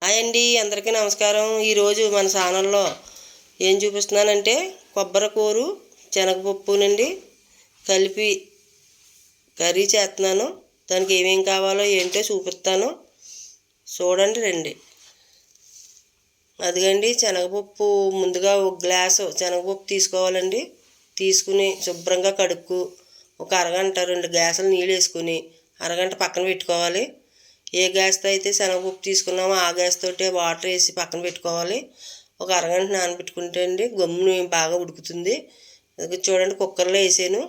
Hi అండి, అందరికీ నమస్కారం. ఈరోజు మన ఛానల్లో ఏం చూపిస్తున్నానంటే కొబ్బరికూరు శనగపప్పునండి కలిపి కర్రీ చేస్తున్నాను. దానికి ఏమేం కావాలో ఏంటో చూపిస్తాను, చూడండి రండి. అదిగండి శనగపప్పు. ముందుగా ఒక గ్లాసు శనగపప్పు తీసుకోవాలండి. తీసుకుని శుభ్రంగా కడుక్కు ఒక అరగంట 2 గ్లాసులు నీళ్ళు వేసుకుని అరగంట పక్కన పెట్టుకోవాలి. ఏ గ్యాస్తో అయితే శనగపప్పు తీసుకున్నామో ఆ గ్యాస్ తోటే వాటర్ వేసి పక్కన పెట్టుకోవాలి. ఒక అరగంట నానబెట్టుకుంటే అండి గమ్ముని బాగా ఉడుకుతుంది. అది చూడండి, కుక్కర్లో వేసాను.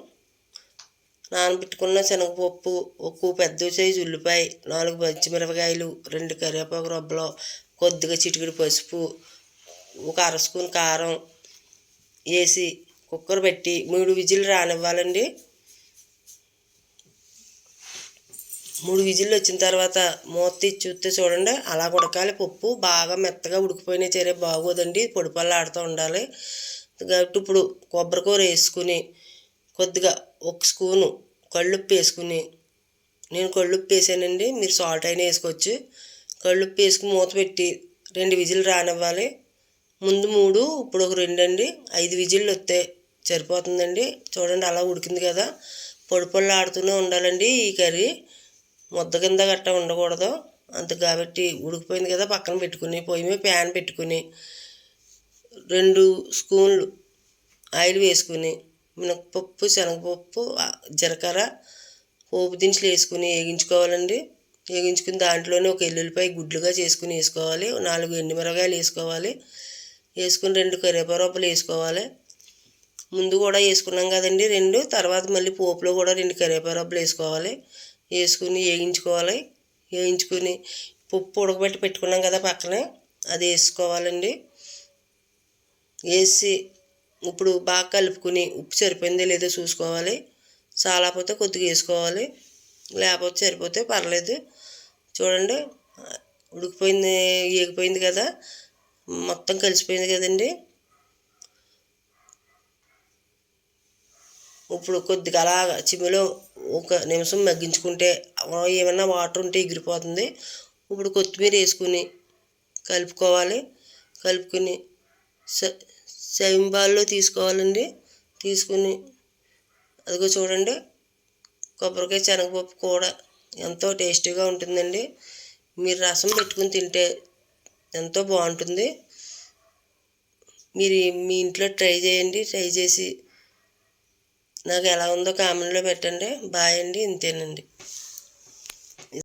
నానబెట్టుకున్న శనగపప్పు, ఒక పెద్ద సైజు ఉల్లిపాయ, 4 పచ్చిమిరపకాయలు, 2 కరివేపాకు రబ్బలు, కొద్దిగా చిటికెడు పసుపు, ఒక అర స్పూన్ కారం వేసి కుక్కర్ పెట్టి 3 విజిల్ రానివ్వాలండి. 3 విజిల్లు వచ్చిన తర్వాత మూత తీసి చూస్తే చూడండి అలా ఉడకాలి. పప్పు బాగా మెత్తగా ఉడికిపోయినా సరే బాగోదండి, పొడిపల్లాడుతూ ఉండాలి. కాబట్టి ఇప్పుడు కొబ్బరికూర వేసుకుని కొద్దిగా 1 స్పూను కళ్ళుప్పు వేసుకుని, నేను కళ్ళుప్పు వేసానండి, మీరు సాల్ట్ అయినా వేసుకోవచ్చు. కళ్ళుప్పు వేసుకుని మూత పెట్టి 2 విజిల్ రానివ్వాలి. ముందు 3, ఇప్పుడు ఒక 2 అండి. 5 విజిల్లు వస్తే సరిపోతుందండి. చూడండి అలా ఉడికింది కదా, పొడిపల్లాడుతూనే ఉండాలండి. ఈ కర్రీ ముద్ద కింద గట్ట ఉండకూడదు. అంత కాబట్టి ఉడికిపోయింది కదా, పక్కన పెట్టుకుని పొయ్యి మీద ప్యాన్ పెట్టుకుని 2 స్పూన్లు ఆయిల్ వేసుకుని మినపప్పు, శనగపప్పు, జీలకర్ర, పోపు దినుసులు వేసుకుని వేగించుకోవాలండి. వేగించుకుని దాంట్లోనే ఒక ఎల్లుల్లిపాయ గుడ్లుగా చేసుకుని వేసుకోవాలి. 4 ఎండుమిరపకాయలు వేసుకోవాలి. వేసుకుని 2 కరివేపాకు వేసుకోవాలి. ముందు కూడా వేసుకున్నాం కదండి 2. తర్వాత మళ్ళీ పోపులో కూడా 2 కరివేపాకు వేసుకోవాలి. వేసుకుని వేయించుకోవాలి. వేయించుకుని పప్పు ఉడకబెట్టి పెట్టుకున్నాం కదా పక్కనే, అది వేసుకోవాలండి. వేసి ఇప్పుడు బాగా కలుపుకుని ఉప్పు సరిపోయిందో లేదో చూసుకోవాలి. చాలాపోతే కొద్దిగా వేసుకోవాలి, లేకపోతే సరిపోతే పర్లేదు. చూడండి ఉడికిపోయింది, వేగిపోయింది కదా, మొత్తం కలిసిపోయింది కదండి. ఇప్పుడు కొద్దిగా అలాగా చిమ్మిలో 1 నిమిషం మగ్గించుకుంటే ఏమన్నా వాటర్ ఉంటే ఎగిరిపోతుంది. ఇప్పుడు కొత్తిమీర వేసుకుని కలుపుకోవాలి. కలుపుకుని సర్వింగ్ బౌల్లో తీసుకోవాలండి. తీసుకుని అదిగో చూడండి, కొబ్బరికాయ శనగపప్పు కూడా ఎంతో టేస్టీగా ఉంటుందండి. మీరు రసం పెట్టుకుని తింటే ఎంతో బాగుంటుంది. మీరు మీ ఇంట్లో ట్రై చేయండి. ట్రై చేసి నాకు ఎలా ఉందో కామెంట్లో పెట్టండి. బాయ్ అండి, ఇంతేనండి.